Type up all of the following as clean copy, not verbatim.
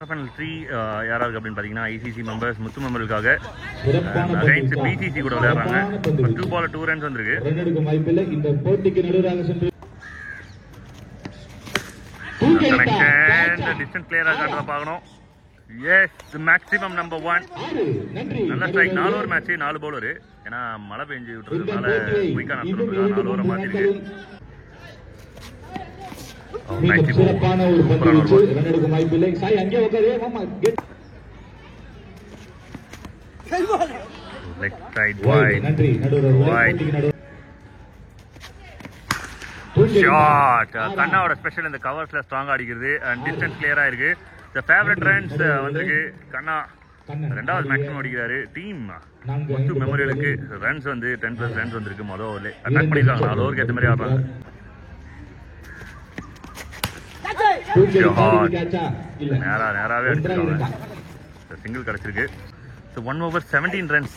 Final 3 யாராருக்கு அப்படின்னு பார்த்தீங்கன்னா ஐசிசி மெம்பர்ஸ் முத்து மெம்பருக்காக அகைன்ஸ்ட் பிசிசி கூட விளையாடுறாங்க. 2 பால் 2 ரன்ஸ் வந்திருக்கு. கனெக்ஷன் டிஸ்டன்ஸ் கிளியரா காட்டுறத பார்க்கணும். எஸ் மேக்ஸிமம் நம்பர் 1 நல்ல ஸ்ட்ரைக். 4 over match 4 bowler. ஏன்னா மழை பெஞ்சு விட்டுறதுனால குயிக்கா நடந்துருக்கு. 4 ஓவரை மாத்திருக்கு. சிறப்பான ஒரு பந்து ரன் எடுக்க வாய்ப்பில்லை. சாய் அங்கே உட்காரு மாமா. Leg side wide. நன்றி நடுவர். ஷாட். கண்ணாவோட ஸ்பெஷல் இந்த கவர்ஸ்ல ஸ்ட்ராங்கா அடிக்கிறது அண்ட் டிஸ்டன்ஸ் கிளியரா இருக்கு. தி ஃபேவரட் ரன்ஸ் வந்திருக்கு. கண்ணா ரெண்டாவது மேக்ஸிமம் அடிக்கிறாரு. டீம் முத்து மெமோரியலுக்கு ரன்ஸ் வந்து 10+ ரன்ஸ் வந்திருக்கு. மொதல் ஓவர்ல அட்டாக் பண்ணிருக்காங்க. 4 ஓவருக்கு ஏற்ற மாதிரி ஆடுறாங்க. நேராவே அடிச்சிருக்காங்க. சிங்கிள் கிடைச்சிருக்கு. 1 over 17 ரன்ஸ்.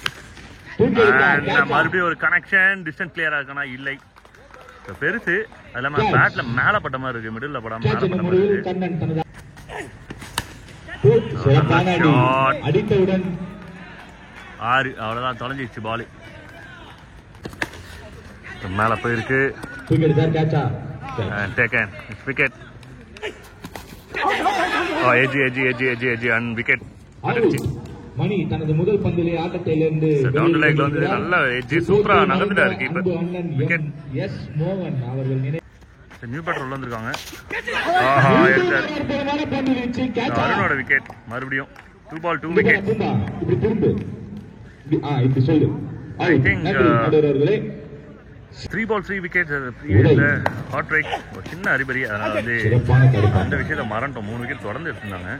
மறுபடியும் ஒரு கனெக்ஷன். டிஸ்டன்ஸ் கிளியரா இருக்கானா இல்லை. பெருசு அது இல்லாம பேட்ல மேல பட்ட மாதிரி இருக்கு. மிடில் படாம மேல பட்ட மாதிரி இருக்கு. அடித்தவுடன் 6 அவ்வளவுதான். தொலைஞ்சிச்சு பால். மேல போயிருக்கு. Taken wicket. Edge and wicket. Mani தனது முதல் பந்திலே ஆட்டத்திலிருந்து டவுன் லைக்ல வந்து நல்ல எஜி சூப்பரா நகர்ந்துட்டாரு. இப்ப விக்கெட். எஸ் மோகன் அவர்கள் நியூ பேட்டர் உள்ள வந்திருக்காங்க. ஆஹா எடுத்தாரு. அருணோட விக்கெட். மறுபடியும் 2 பால் 2 விக்கெட். இப்படி திரும்ப இப்படி சொல்லு. I think 3 ball 3 wicket. Hat trick ஒரு சின்ன அறிபறி. அதனால வந்து அந்த விஷயத்த மறந்துட்டோம். 3 விக்கெட் தொடர்ந்து எடுத்திருந்தாங்க.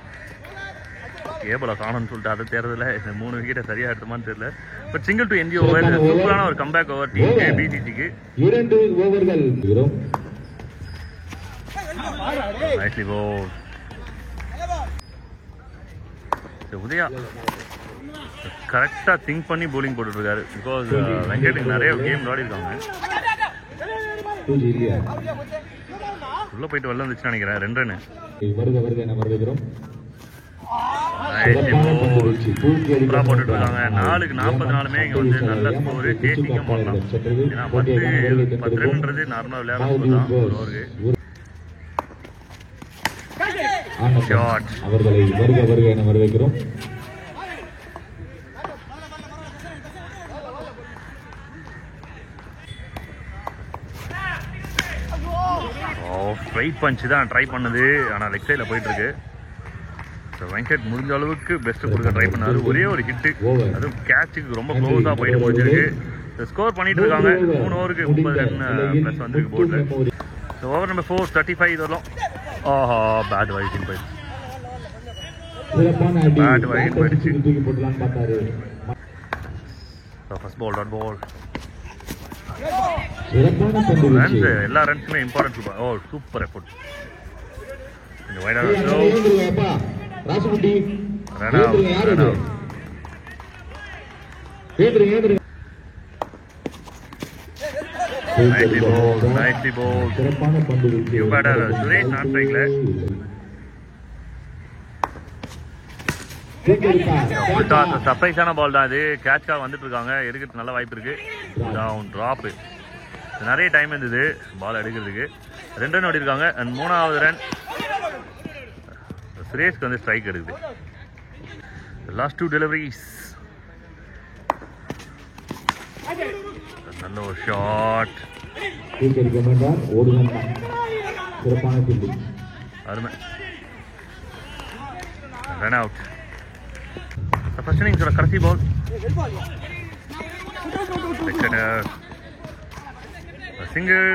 கேபிள காணும்னு சொல்லிட்டு அதை தேர்தல இந்த 3 விக்கெட்டை சரியா எடுத்துமான்னு தெரியல. But single to end over. சூப்பரான ஒரு கம்பேக் ஓவர் டீம் பிசிசிக்கு. 2 ஓவர்கள். நைஸ்லி போல். உதயா கரெக்டா திங்க் பண்ணி போலிங் போட்டுட்டு இருக்காரு. பிகாஸ் வெங்கட் நிறைய கேம் விளையாடி இருக்காங்க. உள்ள போயிட்டு வெளில வந்துச்சுன்னு நினைக்கிறேன். 2 ரன். சூப்பரா போட்டுட்டு இருக்காங்க. 4க்கு 44 இங்க வந்து நல்ல ஸ்கோர். சேசிங்கும் பண்ணலாம். ஏன்னா 10 ரன்ன்றது நார்மலா விளையாடுறது தான் ஓவருக்கு. ஷாட். அவர்களை வருக என வரவேற்கிறோம். ஸ்ட்ரைட் பஞ்ச் தான் ட்ரை பண்ணது. ஆனா லெக் சைட்ல போயிட்டு இருக்கு. வெங்கட் முடிஞ்ச அளவுக்கு பெஸ்ட் கொடுக்க ட்ரை பண்ணாரு. ஒரே ஒரு ஹிட். அதுவும் கேட்சுக்கு ரொம்ப க்ளோஸா போயிட்டு முடிஞ்சிருக்கு. ஸ்கோர் பண்ணிட்டு இருக்காங்க. 3 ஓவருக்கு 30 ரன் பிளஸ் வந்திருக்கு போர்ட்ல. ஓவர் நம்பர் 4 35 இதெல்லாம். ஆஹா பேட் வைட்டிங் போயிடுச்சு. பேட் வைட் போயிடுச்சு. First ball dot ball. Runs எல்லா ரன்ஸுமே இம்பார்ட்டன்ட். ஓ சூப்பர் எஃபோர்ட். இந்த வைடா Rasukutti run out. Nicely bowled. சிறப்பான பந்து. You better straight not strike. சர்ப்ரைஸான பால் தான் இது. கேட்ச்காக வந்துட்டு இருக்காங்க. எடுக்கிறதுக்கு நல்ல வாய்ப்பு இருக்கு. Down drop. நிறைய டைம் இருந்தது பால் எடுக்கிறதுக்கு. 2 ரன் ஓடி இருக்காங்க. அண்ட் 3வது ரன் சுரேஷ்க்கு வந்து ஸ்ட்ரைக் எடுக்குது. Last 2 deliveries. நல்ல ஒரு ஷாட். அருமை. Run out. ஃபர்ஸ்ட் இன்னிங்ஸோட கடைசி பால். சிங்கிள்.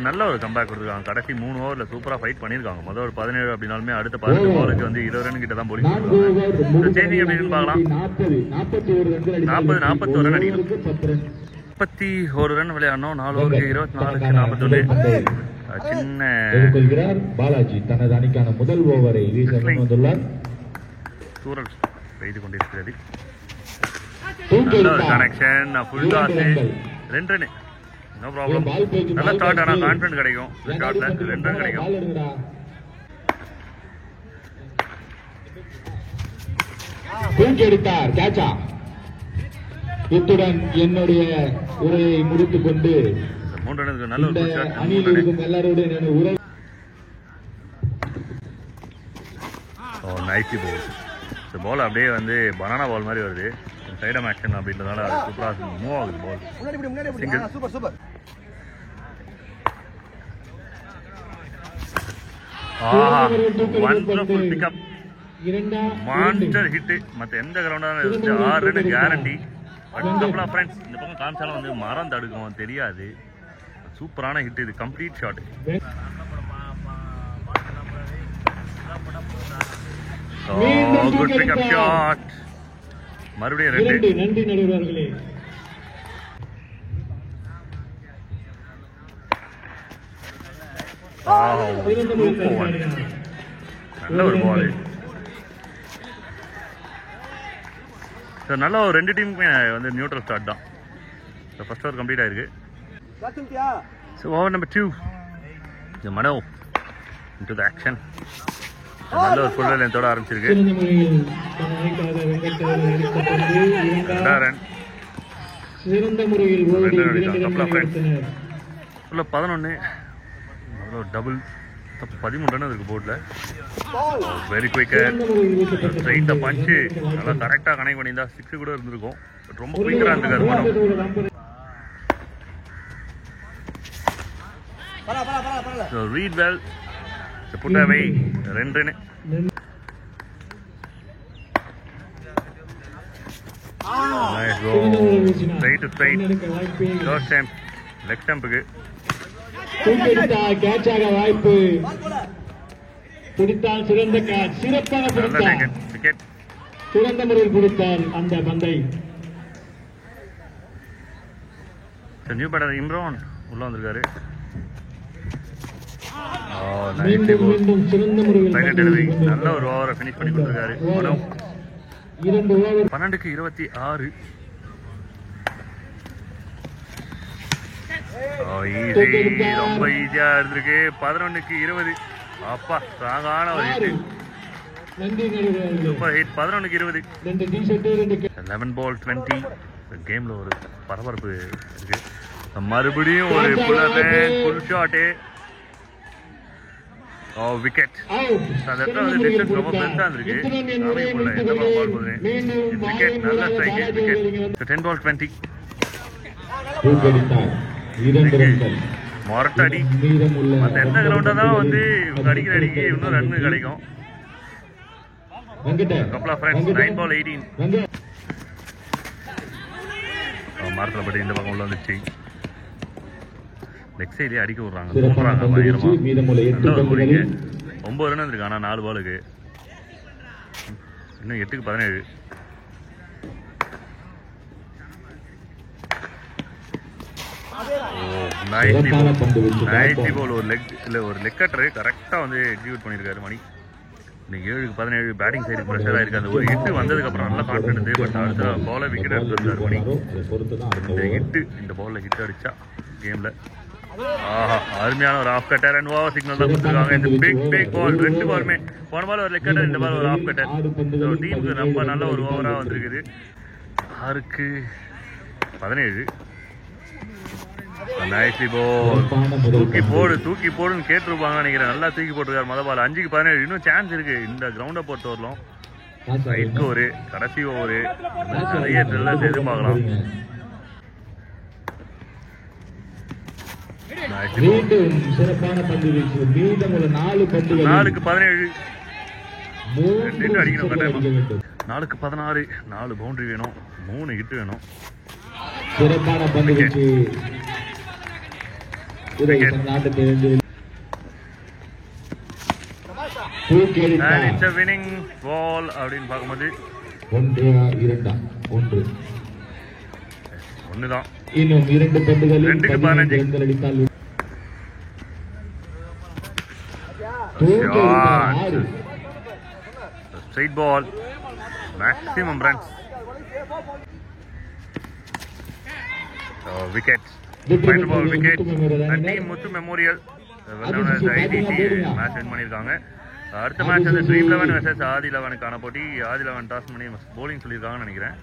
நல்ல ஒரு கம்பேக் கொடுத்துருக்காங்க. கடைசி 3 ஓவரில் சூப்பராக ஃபைட் பண்ணியிருக்காங்க. முதல் ஒரு 17 அப்படின்னாலுமே அடுத்த 18 பாலுக்கு வந்து 20 ரன் கிட்ட தான் போலிங் பண்ணுவாங்க. சேஞ்சிங் எப்படின்னு பார்க்கலாம். 41 ரன் அடிக்கணும். 31 ரன் விளையாடணும். 4 ஓவருக்கு 24க்கு 41. சின்ன பாலாஜி தனது அணிக்கான முதல் ஓவரை வீச வந்துள்ளார். சூரல் பெய்து கொண்டிருக்கிறது. நல்ல ஒரு connection. Full toss. 2 run. No problem. நல்ல ஸ்டார்ட். ஆனால் கான்ஃபிடன்ட் கிடைக்கும். ஷாட்ல 2 ரன் கிடைக்கும். தூக்கி அடித்தார் கேட்சா. இத்துடன் என்னுடைய உரையை முடித்துக் கொண்டு நல்ல ஒரு அணியில் இருக்கும் எல்லாரோடும் என்னுடைய உரை நைசி பால். இந்த பால் அப்படியே வந்து பனானா பால் மாதிரி வருது. சைடம் ஆக்ஷன் அப்படின்றதால சூப்பராக மூவ் ஆகுது ball. Wonderful pickup, monster hit. மற்ற எந்த கிரவுண்டாக இருந்துச்சு 6 ரன் கேரண்டி. அடுத்தப்பலாம் ஃப்ரெண்ட்ஸ் இந்த பக்கம் காமிச்சாலும் வந்து மரம் தடுக்கும் தெரியாது. சூப்பரான ஹிட் இது, complete shot. Good pickup shot. மறுபடியும் 2. நன்றி நடுவர்களே. நல்ல ஒரு பால். நல்ல ஒரு 2 டீமுக்குமே வந்து நியூட்ரல் ஸ்டார்ட் தான். ஃபர்ஸ்ட் ஓவர் கம்ப்ளீட் ஆயிருக்கு. ஸோ ஓவர் நம்பர் 2 இந்த மனோ இன்டு த ஆக்ஷன். நல்ல ஒரு ஃபுல் லென்த்தோட ஆரம்பிச்சிருக்கு. 2 ரன் சிறந்த முறையில் 11 டபுள் 13 ரன் இருக்கு போர்டில். வெரி குயிக்கர், ஸ்ட்ரைட்டா பஞ்சு நல்லா கரெக்டாக கனெக்ட் பண்ணியிருந்தா 6 கூட இருந்திருக்கும். பட் ரொம்ப குயிக்கராக இருந்திருக்காரு மனோ. So read well. So put away 2 run. Nice go. Straight to straight. Short stump. Leg stumpக்கு. கேட்சாக வாய்ப்பு. பிடித்தால் சிறந்த கேட்ச். சிறப்பாக பிடித்தார். விக்கெட். சிறந்த முறையில் பிடித்தார் அந்த பந்தை. நியூ பேட்டர் இம்ரான் உள்ள வந்திருக்காரு. மீண்டும் சிறந்த முறையில் நல்ல ஒரு ஓவரை பினிஷ் பண்ணி கொடுத்திருக்காரு. 2 ஓவர். 12க்கு 26. ரொம்ப ஈஸியா இருந்திருக்கு. 11க்கு 20. அப்பா ஸ்ட்ராங்கான ஒரு ஹிட். Super hit. 11க்கு 20. 11 பால் 20. கேம்ல ஒரு பரபரப்பு இருக்கு. மறுபடியும் ஒரு ஃபுல் ஷாட். விக்கெட். அந்த இடத்துல வந்து டிஸ்டன்ஸ் ரொம்ப பெருசா இருந்திருக்கு. விக்கெட். நல்ல ஸ்ட்ரைக். விக்கெட். 10 பால் 20. மொரட்டடி. மற்ற எந்த கிரவுண்டா தான் வந்து அடிக்கிற அடிக்கு இன்னும் ரன் கிடைக்கும். Couple of runs. 9 பால் 18. மரத்தில் பட்டு இந்த பக்கம் உள்ள வந்துச்சு. லெக் சைடே அடிக்க விடுறாங்க. போடுறாங்க பயங்கரமா. 9 ரன் இருக்கு. ஆனால் 4 பாலுக்கு இன்னும் 8க்கு 17. நைன்டி பால். ஒரு லெக் இல்லை ஒரு லெக் கட்டரு கரெக்டாக வந்து எக்ஸிக்யூட் பண்ணியிருக்காரு மணி. இன்னைக்கு 7க்கு 17 பேட்டிங் சைடு ப்ரெஷராக இருக்குது. அந்த ஒரு ஹிட்டு வந்ததுக்கப்புறம் நல்லா கான்ஃபிடன்ஸ். பட் அடுத்த பாலை விக்கெட் எடுத்துருந்தார் மணி. இந்த பாலில் ஹிட் அடிச்சா கேமில் அருமையான ஒரு of cutter and over signal தான் கொடுத்துருக்காங்க. இந்த பிக் பால் 2 பாலுமே. போன பால் ஒரு லெக் கட்டர், இந்த பால் ஒரு ஆஃப் கட்டர். டீமுக்கு ரொம்ப நல்ல ஒரு ஓவராக வந்திருக்குது. 6க்கு 17. நைஸ்லி பால். தூக்கி போடுன்னு கேட்டிருப்பாங்க நினைக்கிறேன். நல்லா தூக்கி போட்டிருக்காரு மொதல் பால். 5க்கு 17. இன்னும் சான்ஸ் இருக்கு இந்த கிரவுண்டை பொறுத்த வரலாம். ரைட் ஓவரு, கடைசி ஓவரு, நிறைய ட்ரில்லர்ஸ் எதிர்பார்க்கலாம். சிறப்பான பந்து வீச்சு. மீதமுள்ள 4 பந்துகள். 4க்கு 17. 2 அடிக்கணும் கட்டாயமா. 4க்கு 16. 4 பவுண்டரி வேணும். 3 ஹிட் வேணும். சிறப்பான பந்து வீச்சு. வினிங் பால் அப்படின்னு பார்க்கும்போது 1 தான். இன்னும் 2 பந்துகள். 2க்கு 15. Straight ball. Maximum runs. Wicket. Final ball wicket. Team Muthu memorial ITC match win பண்ணியிருக்காங்க. அடுத்த மேட்ச் வந்து ட்ரீம் 11 வெர்சஸ் ஆதி 11க்கான போட்டி. ஆதி 11 டாஸ் பண்ணி போலிங் சொல்லியிருக்காங்கன்னு நினைக்கிறேன்.